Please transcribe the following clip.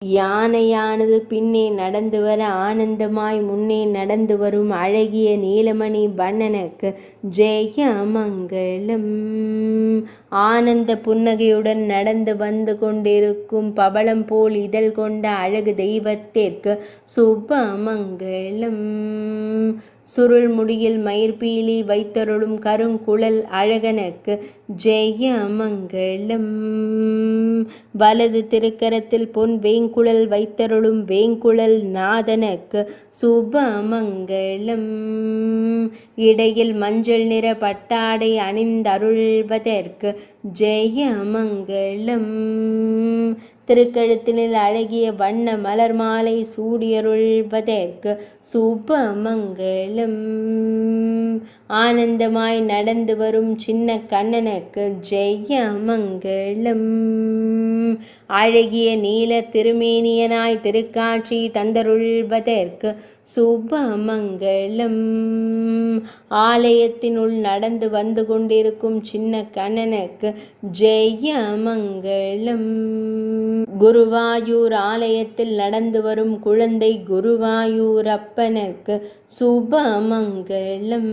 யானையானது பின்னே நடந்து வர ஆனந்தமாய் முன்னே நடந்து வரும் அழகிய நீலமணி வண்ணனுக்கு ஜெயமங்கலம். ஆனந்த புன்னகையுடன் நடந்து வந்து கொண்டிருக்கும் பவளம் போல் இதழ் கொண்ட அழகு தெய்வத்திற்கு சுபமங்கலம். சுருள் முடியில் மயிர்பீலி வைத்தருளும் கருங்குழல் அழகனுக்கு ஜெயமங்கலம். வலது திருக்கரத்தில் பொன் வேங்குழல் வைத்தருளும் வேங்குழல் நாதனுக்கு சுபமங்கலம். இடையில் மஞ்சள் நிற பட்டாடை அணிந்தருள்வதற்கு ஜெயமங்கலம். திருக்கழுத்தினில் அழகிய வண்ண மலர் மாலை சூடியருள்வதற்கு சுபமங்கலம். ஆனந்தமாய் நடந்து வரும் சின்ன கண்ணனுக்கு ஜெயமங்கலம். அழகிய நீல திருமேனியனாய் திருக்காட்சி தந்தருள்வதற்கு சுபமங்கலம். ஆலயத்தினுள் நடந்து வந்து கொண்டிருக்கும் சின்ன கண்ணனுக்கு ஜெயமங்கலம். குருவாயூர் ஆலயத்தில் நடந்து வரும் குழந்தை குருவாயூரப்பனுக்கு சுபமங்கலம்.